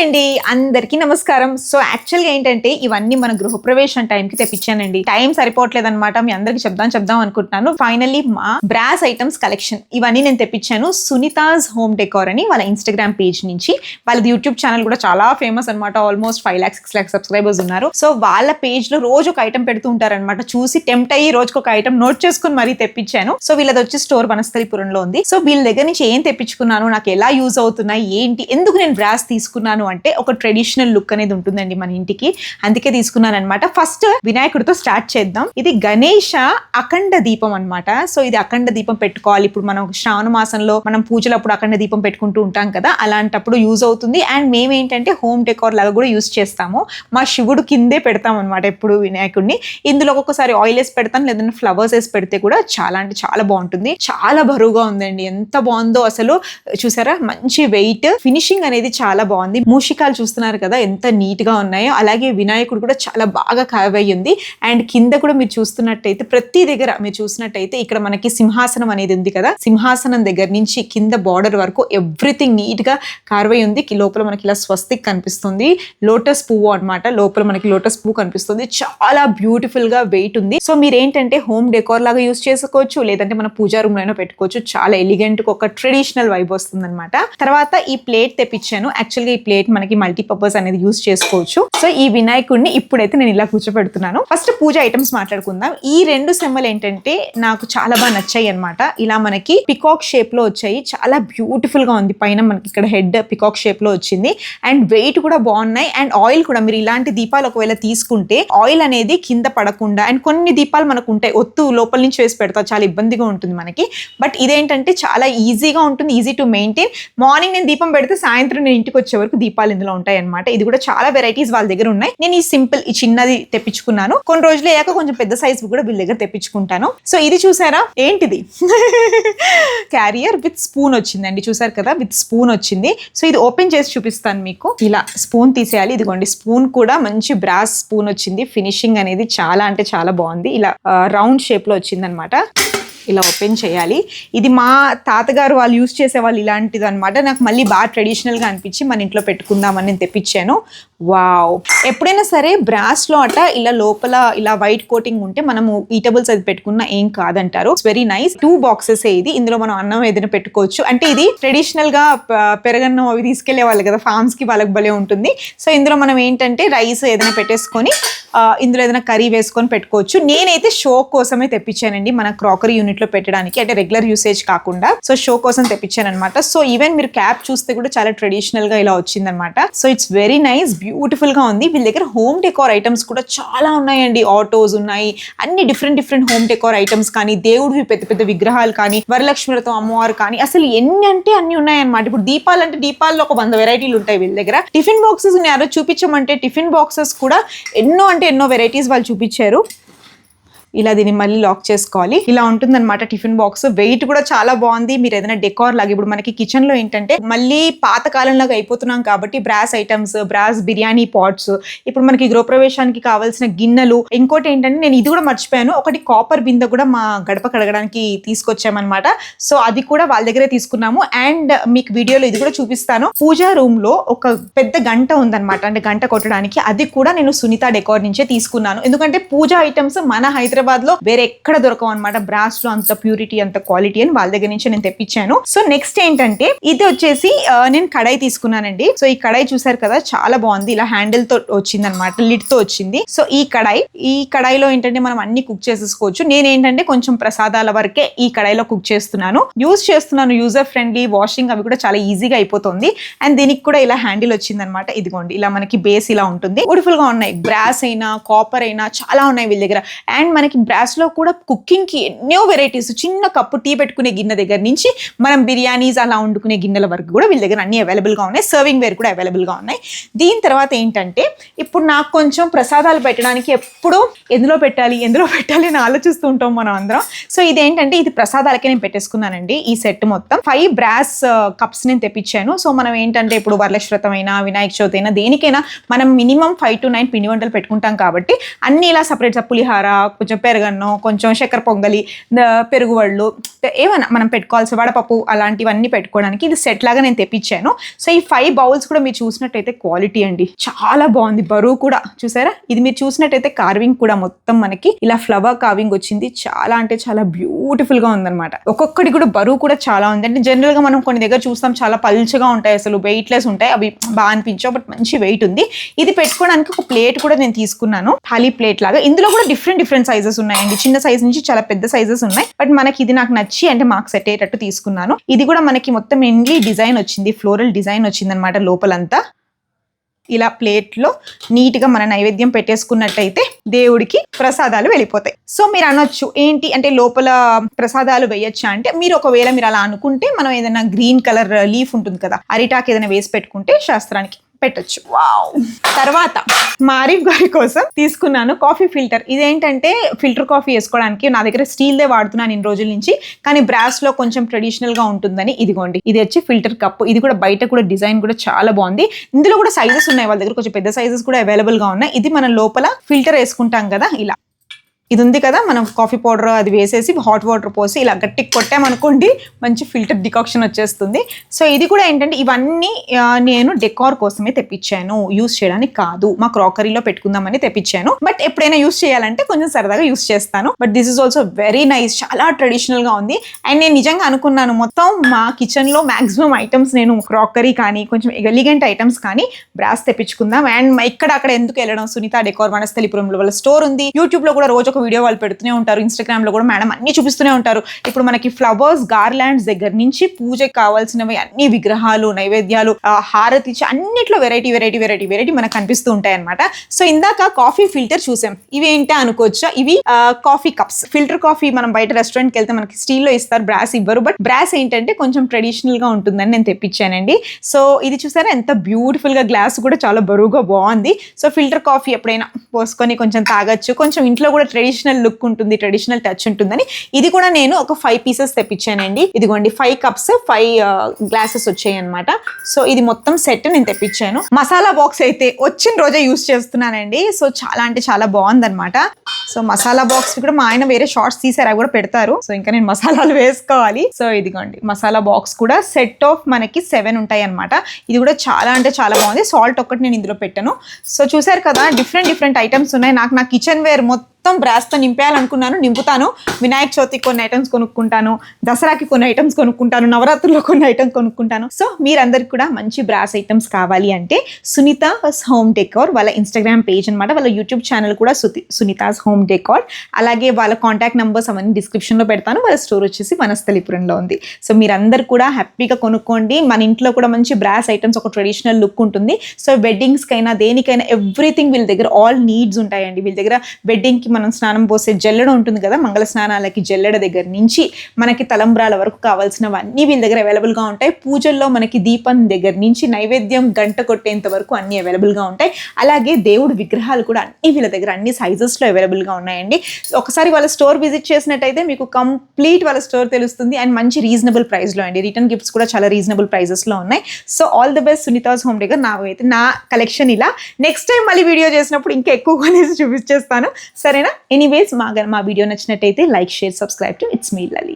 అండి, అందరికీ నమస్కారం. సో యాక్చువల్గా ఏంటంటే ఇవన్నీ మన గృహప్రవేశం టైంకి తెప్పించానండి. టైం సరిపోవట్లేదు అనమాట. మీ అందరికి చెప్దాం అనుకుంటున్నాను. ఫైనల్లీ మా బ్రాస్ ఐటమ్స్ కలెక్షన్ ఇవన్నీ నేను తెప్పించాను. సునీతాస్ హోమ్ డెకోర్ అని వాళ్ళ ఇన్స్టాగ్రామ్ పేజ్ నుంచి. వాళ్ళది యూట్యూబ్ ఛానల్ కూడా చాలా ఫేమస్ అనమాట. ఆల్మోస్ట్ 5 lakhs 6 lakhs సబ్స్క్రైబర్స్ ఉన్నారు. సో వాళ్ళ పేజ్ లో రోజు ఒక ఐటమ్ పెడుతూ ఉంటారనమాట. చూసి టెంప్ట్ అయ్యి రోజుకు ఒక ఐటమ్ నోట్ చేసుకుని మరీ తెప్పించాను. సో వీళ్ళది వచ్చి స్టోర్ వనస్థలిపురంలో ఉంది. సో వీళ్ళ దగ్గర నుంచి ఏం తెప్పించుకున్నాను, నాకు ఎలా యూజ్ అవుతున్నాయి, ఏంటి, ఎందుకు నేను బ్రాస్ తీసుకున్నాను అంటే ఒక ట్రెడిషనల్ లుక్ అనేది ఉంటుందండి మన ఇంటికి, అందుకే తీసుకున్నాను అనమాట. ఫస్ట్ వినాయకుడితో స్టార్ట్ చేద్దాం. ఇది గణేష అఖండ దీపం అనమాట. సో ఇది అఖండ దీపం పెట్టుకోవాలి. ఇప్పుడు మనం శ్రావణ మాసంలో మనం పూజలప్పుడు అఖండ దీపం పెట్టుకుంటూ ఉంటాం కదా, అలాంటప్పుడు యూజ్ అవుతుంది. అండ్ మేమేంటంటే హోమ్ డెకోర్ లాగా కూడా యూజ్ చేస్తాము. మా శివుడు కిందే పెడతాం అనమాట ఎప్పుడు వినాయకుడిని. ఇందులో ఒక్కొక్కసారి ఆయిల్ వేసి పెడతాను, లేదంటే ఫ్లవర్స్ వేసి పెడితే కూడా చాలా అంటే చాలా బాగుంటుంది. చాలా బరువుగా ఉందండి, ఎంత బాగుందో అసలు. చూసారా, మంచి వెయిట్, ఫినిషింగ్ అనేది చాలా బాగుంది. మూషికాలు చూస్తున్నారు కదా ఎంత నీట్ గా ఉన్నాయో, అలాగే వినాయకుడు కూడా చాలా బాగా కార్వ్ అయ్యి ఉంది. అండ్ కింద కూడా మీరు చూస్తున్నట్టయితే ప్రతి దగ్గర మీరు చూసినట్టయితే ఇక్కడ మనకి సింహాసనం అనేది ఉంది కదా, సింహాసనం దగ్గర నుంచి కింద బార్డర్ వరకు ఎవ్రీథింగ్ నీట్ గా కార్వ్ అయ్యి ఉంది. లోపల మనకి ఇలా స్వస్తిక్ కనిపిస్తుంది, లోటస్ పువ్వు అనమాట. లోపల మనకి లోటస్ పువ్వు కనిపిస్తుంది. చాలా బ్యూటిఫుల్ గా వెయిట్ ఉంది. సో మీరు ఏంటంటే హోమ్ డెకోర్ లాగా యూజ్ చేసుకోవచ్చు, లేదంటే మన పూజా రూమ్ లో పెట్టుకోవచ్చు. చాలా ఎలిగెంట్ గా ఒక ట్రెడిషనల్ వైబ్ వస్తుంది అనమాట. తర్వాత ఈ ప్లేట్ తెప్పించాను. యాక్చువల్ గా ఈ ప్లేట్ మనకి మల్టీపర్పస్ అనేది యూజ్ చేసుకోవచ్చు. సో ఈ వినాయకుడిని ఇప్పుడైతే నేను ఇలా కూర్చోబెడుతున్నాను. ఫస్ట్ పూజ ఐటమ్స్ మాట్లాడుకుందాం. ఈ రెండు సెమ్మలు ఏంటంటే నాకు చాలా బాగా నచ్చాయి అనమాట. ఇలా మనకి పికాక్ షేప్ లో వచ్చాయి, చాలా బ్యూటిఫుల్ గా ఉంది. పైన మనకి ఇక్కడ హెడ్ పికాక్ షేప్ లో వచ్చింది. అండ్ వెయిట్ కూడా బాగున్నాయి. అండ్ ఆయిల్ కూడా మీరు ఇలాంటి దీపాలు ఒకవేళ తీసుకుంటే ఆయిల్ అనేది కింద పడకుండా, అండ్ కొన్ని దీపాలు మనకు ఉంటాయి ఒత్తు లోపల నుంచి వేసి పెడతా, చాలా ఇబ్బందిగా ఉంటుంది మనకి. బట్ ఇదేంటంటే చాలా ఈజీగా ఉంటుంది, ఈజీ టు మెయింటైన్. మార్నింగ్ నేను దీపం పెడితే సాయంత్రం నేను ఇంటికి వచ్చే వరకు దీపాలు ఇందులో ఉంటాయి అనమాట. ఇది కూడా చాలా వెరైటీస్ వాళ్ళ దగ్గర ఉన్నాయి. నేను ఈ సింపుల్ ఈ చిన్నది తెప్పించుకున్నాను. కొన్ని రోజులు అయ్యాక కొంచెం పెద్ద సైజ్ కూడా వీళ్ళ దగ్గర తెప్పించుకుంటాను. సో ఇది చూసారా, ఏంటిది క్యారియర్ విత్ స్పూన్ వచ్చిందండి. చూసారు కదా, విత్ స్పూన్ వచ్చింది. సో ఇది ఓపెన్ చేసి చూపిస్తాను మీకు. ఇలా స్పూన్ తీసేయాలి. ఇదిగోండి, స్పూన్ కూడా మంచి బ్రాస్ స్పూన్ వచ్చింది. ఫినిషింగ్ అనేది చాలా అంటే చాలా బాగుంది. ఇలా రౌండ్ షేప్ లో వచ్చింది అనమాట. ఇలా ఓపెన్ చేయాలి. ఇది మా తాతగారు వాళ్ళు యూజ్ చేసేవాళ్ళు ఇలాంటిది అనమాట. నాకు మళ్ళీ బాగా ట్రెడిషనల్గా అనిపించి మన ఇంట్లో పెట్టుకుందామని నేను తెప్పించాను. వావ్, ఎప్పుడైనా సరే బ్రాస్ లో అట ఇలా లోపల ఇలా వైట్ కోటింగ్ ఉంటే మనము ఈటబుల్స్ అది పెట్టుకున్నా ఏం కాదంటారు. It's very nice. 2 boxes ఇది. ఇందులో మనం అన్నం ఏదైనా పెట్టుకోవచ్చు. అంటే ఇది ట్రెడిషనల్ గా పెరగన్నం అవి తీసుకెళ్లే వాళ్ళు కదా ఫార్మ్స్ కి, వాళ్ళకి భలే ఉంటుంది. సో ఇందులో మనం ఏంటంటే రైస్ ఏదైనా పెట్టేసుకొని ఇందులో ఏదైనా కర్రీ వేసుకొని పెట్టుకోవచ్చు. నేనైతే షో కోసమే తెప్పించానండి, మన క్రాకరీ యూనిట్ లో పెట్టడానికి, అంటే రెగ్యులర్ యూసేజ్ కాకుండా. సో షో కోసం తెప్పించాను అనమాట. సో ఈవెన్ మీరు క్యాప్ చూస్తే కూడా చాలా ట్రెడిషనల్ గా ఇలా వచ్చిందనమాట. So it's very nice, beautiful గా ఉంది. వీళ్ళ దగ్గర హోమ్ డెకోర్ ఐటమ్స్ కూడా చాలా ఉన్నాయండి. ఆటోస్ ఉన్నాయి, అన్ని డిఫరెంట్ హోమ్ డెకోర్ ఐటమ్స్ కానీ, దేవుడివి పెద్ద పెద్ద విగ్రహాలు కానీ, వరలక్ష్మి వ్రతం అమ్మవారు కానీ, అసలు ఎన్ని అంటే అన్ని ఉన్నాయన్నమాట. ఇప్పుడు దీపాలు అంటే దీపాల్లో ఒక 100 వెరైటీలు ఉంటాయి వీళ్ళ దగ్గర. టిఫిన్ బాక్సెస్ యారో చూపించమంటే టిఫిన్ బాక్సెస్ కూడా ఎన్నో వెరైటీస్ వాళ్ళు చూపించారు. ఇలా దీన్ని మళ్ళీ లాక్ చేసుకోవాలి. ఇలా ఉంటుందన్నమాట టిఫిన్ బాక్స్. వెయిట్ కూడా చాలా బాగుంది. మీరు ఏదైనా డెకార్ లాగా, ఇప్పుడు మనకి కిచెన్ లో ఏంటంటే మళ్ళీ పాత కాలంలాగా అయిపోతున్నాం కాబట్టి brass items, brass biryani pots, ఇప్పుడు మనకి గృహప్రవేశానికి కావాల్సిన గిన్నెలు. ఇంకోటి ఏంటంటే నేను ఇది కూడా మర్చిపోయాను, ఒకటి కాపర్ బిందె కూడా మా గడప కడగడానికి తీసుకొచ్చామన్నమాట. సో అది కూడా వాళ్ళ దగ్గరే తీసుకున్నాము. అండ్ మీకు వీడియోలో ఇది కూడా చూపిస్తాను. పూజా రూమ్ లో ఒక పెద్ద గంట ఉందన్నమాట, అంటే గంట కొట్టడానికి. అది కూడా నేను సునీత డెకార్ నుంచే తీసుకున్నాను. ఎందుకంటే పూజా ఐటమ్స్ మన హైదరాబాద్ లో వేరే ఎక్కడ దొరకవు అనమాట. బ్రాస్ లో అంత ప్యూరిటీ, అంత క్వాలిటీ అని వాళ్ళ దగ్గర నుంచి నేను తెప్పించాను. సో నెక్స్ట్ ఏంటంటే ఇది వచ్చేసి నేను కడాయి తీసుకున్నానండి. సో ఈ కడాయి చూసారు కదా, చాలా బాగుంది. ఇలా హ్యాండిల్ తో వచ్చింది అనమాట, లిడ్ తో వచ్చింది. సో ఈ కడాయిలో ఏంటంటే మనం అన్ని కుక్ చేసేసుకోవచ్చు. నేనేంటంటే కొంచెం ప్రసాదాల వరకే ఈ కడాయిలో కుక్ చేస్తున్నాను. యూజర్ ఫ్రెండ్లీ, వాషింగ్ అవి కూడా చాలా ఈజీగా అయిపోతుంది. అండ్ దీనికి కూడా ఇలా హ్యాండిల్ వచ్చింది అనమాట. ఇదిగోండి, ఇలా మనకి బేస్ ఇలా ఉంటుంది. బ్యూటిఫుల్ గా ఉన్నాయి. బ్రాస్ అయినా కాపర్ అయినా చాలా ఉన్నాయి వీళ్ళ దగ్గర. అండ్ మనకి బ్రాస్ లో కూడా కుకింగ్ కి ఎన్నో వెరైటీస్, చిన్న కప్పు టీ పెట్టుకునే గిన్నె దగ్గర నుంచి మనం బిర్యానీస్ అలా వండుకునే గిన్నెల వరకు కూడా వీళ్ళ దగ్గర అన్ని అవైలబుల్ గా ఉన్నాయి. సర్వింగ్ వేర్ కూడా అవైలబుల్ గా ఉన్నాయి. దీని తర్వాత ఏంటంటే ఇప్పుడు నాకు కొంచెం ప్రసాదాలు పెట్టడానికి ఎప్పుడు ఎందులో పెట్టాలి అని ఆలోచిస్తూ ఉంటాం మనం అందరం. సో ఇదేంటంటే ఇది ప్రసాదాలకే నేను పెట్టేసుకున్నానండి. ఈ సెట్ మొత్తం 5 బ్రాస్ కప్స్ నేను తెప్పించాను. సో మనం ఏంటంటే ఇప్పుడు వరలక్ష్మి వ్రతం అయినా, వినాయక చవితి అయినా, దేనికైనా మనం మినిమం 5 to 9 పిండి వంటలు పెట్టుకుంటాం కాబట్టి అన్ని ఇలా సపరేట్ పులిహార, కొంచెం పెరుగన్నం, కొంచెం చక్కెర పొంగలి, పెరుగు వళ్ళు, ఏమైనా మనం పెట్టుకోవాల్సి వడపప్పు అలాంటివన్నీ పెట్టుకోవడానికి ఇది సెట్ లాగా నేను తెప్పించాను. సో ఈ 5 బౌల్స్ కూడా మీరు చూసినట్టయితే క్వాలిటీ అండి చాలా బాగుంది. బరువు కూడా చూసారా, ఇది మీరు చూసినట్టయితే కార్వింగ్ కూడా మొత్తం మనకి ఇలా ఫ్లవర్ కార్వింగ్ వచ్చింది. చాలా అంటే చాలా బ్యూటిఫుల్ గా ఉందన్నమాట. ఒక్కొక్కటి కూడా బరువు కూడా చాలా ఉంది. అంటే జనరల్ గా మనం కొన్ని దగ్గర చూస్తాం చాలా పల్చగా ఉంటాయి, అసలు వెయిట్ లెస్ ఉంటాయి, అవి బాగా అనిపించావు, బట్ మంచి వెయిట్ ఉంది. ఇది పెట్టుకోవడానికి ఒక ప్లేట్ కూడా నేను తీసుకున్నాను, థాలీ ప్లేట్ లాగా. ఇందులో కూడా డిఫరెంట్ సైజెస్ ఉన్నాయండి, చిన్న సైజ్ నుంచి చాలా పెద్ద సైజెస్ ఉన్నాయి. బట్ మనకి ఇది నాకు నచ్చి అంటే మాకు సెట్ అయ్యేటట్టు తీసుకున్నాను. ఇది కూడా మనకి మొత్తం ఎండ్లీ డిజైన్ వచ్చింది, ఫ్లోరల్ డిజైన్ వచ్చింది అనమాట లోపలంతా. ఇలా ప్లేట్లో నీట్గా మన నైవేద్యం పెట్టేసుకున్నట్టయితే దేవుడికి ప్రసాదాలు వెళ్ళిపోతాయి. సో మీరు అనొచ్చు ఏంటి అంటే లోపల ప్రసాదాలు వేయచ్చా అంటే, మీరు ఒకవేళ మీరు అలా అనుకుంటే మనం ఏదైనా గ్రీన్ కలర్ లీఫ్ ఉంటుంది కదా, అరిటాక్ ఏదైనా వేసి పెట్టుకుంటే శాస్త్రానికి పెట్టచ్చు. వావ్. తర్వాత మా ఆరిఫ్ గారి కోసం తీసుకున్నాను కాఫీ ఫిల్టర్. ఇదేంటంటే ఫిల్టర్ కాఫీ వేసుకోవడానికి నా దగ్గర స్టీల్దే వాడుతున్నాను ఇన్ని రోజుల నుంచి, కానీ బ్రాస్ లో కొంచెం ట్రెడిషనల్ గా ఉంటుందని ఇదిగోండి, ఇది వచ్చి ఫిల్టర్ కప్. ఇది కూడా బయట కూడా డిజైన్ కూడా చాలా బాగుంది. ఇందులో కూడా సైజెస్ ఉన్నాయి, వాళ్ళ దగ్గర కొంచెం పెద్ద సైజెస్ కూడా అవైలబుల్ గా ఉన్నాయి. ఇది మనం లోపల ఫిల్టర్ వేసుకుంటాం కదా, ఇలా ఇది ఉంది కదా, మనం కాఫీ పౌడర్ అది వేసేసి హాట్ వాటర్ పోసి ఇలా గట్టికి కొట్టామనుకోండి మంచి ఫిల్టర్ డికాక్షన్ వచ్చేస్తుంది. సో ఇది కూడా ఏంటంటే ఇవన్నీ నేను డెకార్ కోసమే తెప్పించాను, యూస్ చేయడానికి కాదు. మా క్రాకరీలో పెట్టుకుందామని తెప్పించాను, బట్ ఎప్పుడైనా యూస్ చేయాలంటే కొంచెం సరదాగా యూస్ చేస్తాను. But this is also very nice, చాలా ట్రెడిషనల్ గా ఉంది. అండ్ నేను నిజంగా అనుకున్నాను మొత్తం మా కిచెన్ లో మాక్సిమం ఐటమ్స్ నేను క్రాకరీ కానీ కొంచెం ఎలిగెంట్ ఐటమ్స్ కానీ బ్రాస్ తెప్పించుకుందాం. అండ్ ఇక్కడ అక్కడ ఎందుకు వెళ్ళడం, సునీత డెకార్ వనస్థలిపురంలో వాళ్ళ స్టోర్ ఉంది. యూట్యూబ్ లో కూడా రోజు ఒక వీడియో వాళ్ళు పెడుతూనే ఉంటారు, ఇన్స్టాగ్రామ్ లో కూడా మేడం అన్ని చూపిస్తూనే ఉంటారు. ఇప్పుడు మనకి ఫ్లవర్స్ గార్లాండ్స్ దగ్గర నుంచి పూజకి కావాల్సినవి అన్ని విగ్రహాలు, నైవేద్యాలు, హారతి అన్నిట్లో వెరైటీ మనకు కనిపిస్తూ ఉంటాయి అనమాట. సో ఇందాక కాఫీ ఫిల్టర్ చూసాం, ఇవి ఏంటి అనుకోవచ్చా, ఇవి కాఫీ కప్స్. ఫిల్టర్ కాఫీ మనం బయట రెస్టారెంట్కి వెళ్తే మనకి స్టీల్ లో ఇస్తారు, బ్రాస్ ఇవ్వరు. బట్ బ్రాస్ ఏంటంటే కొంచెం ట్రెడిషనల్ గా ఉంటుందని నేను తెప్పించానండి. సో ఇది చూసారా ఎంత బ్యూటిఫుల్ గా, గ్లాస్ కూడా చాలా బరువుగా బాగుంది. సో ఫిల్టర్ కాఫీ ఎప్పుడైనా పోసుకొని కొంచెం తాగొచ్చు, కొంచెం ఇంట్లో కూడా ట్రెడిషనల్ లుక్ ఉంటుంది, ట్రెడిషనల్ టచ్ ఉంటుందని ఇది కూడా నేను ఒక 5 పీసెస్ తెప్పించానండి. ఇదిగోండి 5 కప్స్ 5 గ్లాసెస్ వచ్చాయి అనమాట. సో ఇది మొత్తం సెట్ నేను తెప్పించాను. మసాలా బాక్స్ అయితే వచ్చిన రోజే యూస్ చేస్తున్నానండి. సో చాలా అంటే చాలా బాగుందన్నమాట. సో మసాలా బాక్స్ కూడా మా ఆయన వేరే షార్ట్స్ తీసారు, అవి కూడా పెడతారు. సో ఇంకా నేను మసాలాలు వేసుకోవాలి. సో ఇదిగోండి మసాలా బాక్స్ కూడా సెట్ ఆఫ్ మనకి 7 ఉంటాయి అనమాట. ఇది కూడా చాలా అంటే చాలా బాగుంది. సాల్ట్ ఒక్కటి నేను ఇందులో పెట్టాను. సో చూసారు కదా, డిఫరెంట్ ఐటమ్స్ ఉన్నాయి. నాకు నా కిచెన్ వేర్ మొత్తం బ్రాస్తో నింపేయాలనుకున్నాను, నింపుతాను. వినాయక చవితికి కొన్ని ఐటమ్స్ కొనుక్కుంటాను, దసరాకి కొన్ని ఐటమ్స్ కొనుక్కుంటాను, నవరాత్రుల్లో కొన్ని ఐటమ్స్ కొనుక్కుంటాను. సో మీరందరికి కూడా మంచి బ్రాస్ ఐటమ్స్ కావాలి అంటే సునీతాస్ హోమ్ డెకార్ వాళ్ళ ఇన్స్టాగ్రామ్ పేజ్ అనమాట, వాళ్ళ యూట్యూబ్ ఛానల్ కూడా సునీతాస్ హోమ్ డెకార్, అలాగే వాళ్ళ కాంటాక్ట్ నెంబర్స్ అవన్నీ డిస్క్రిప్షన్ లో పెడతాను. వాళ్ళ స్టోర్ వచ్చేసి వనస్థలిపురంలో ఉంది. సో మీరందరూ కూడా హ్యాపీగా కొనుక్కోండి. మన ఇంట్లో కూడా మంచి బ్రాస్ ఐటమ్స్, ఒక ట్రెడిషనల్ లుక్ ఉంటుంది. సో వెడ్డింగ్స్ కైనా దేనికైనా ఎవ్రీథింగ్ వీళ్ళ దగ్గర ఆల్ నీడ్స్ ఉంటాయండి. వీళ్ళ దగ్గర వెడ్డింగ్ కి మనం స్నానం పోసే జల్లెడ ఉంటుంది కదా, మంగళ స్నానాలకి జల్లెడ దగ్గర నుంచి మనకి తలంబ్రాల వరకు కావాల్సినవన్నీ వీళ్ళ దగ్గర అవైలబుల్ గా ఉంటాయి. పూజల్లో మనకి దీపం దగ్గర నుంచి నైవేద్యం గంట కొట్టేంత వరకు అన్ని అవైలబుల్ గా ఉంటాయి. అలాగే దేవుడు విగ్రహాలు కూడా అన్ని వీళ్ళ దగ్గర అన్ని సైజెస్ లో అవైలబుల్ గా ఉన్నాయండి. ఒకసారి వాళ్ళ స్టోర్ విజిట్ చేసినట్టయితే మీకు కంప్లీట్ వాళ్ళ స్టోర్ తెలుస్తుంది. అండ్ మంచి రీజనబుల్ ప్రైస్ లో అండి, రిటర్న్ గిఫ్ట్స్ కూడా చాలా రీజనబుల్ ప్రైజెస్ లో ఉన్నాయి. So all the best Sunita's home decor. నాకైతే నా కలెక్షన్ ఇలా, నెక్స్ట్ టైం మళ్ళీ వీడియో చేసినప్పుడు ఇంకా ఎక్కువ కొనేసి చూపించేస్తాను, సరేనా? ఎనీవేస్ మా వీడియో నచ్చినట్టయితే like, share, subscribe to its me Lali.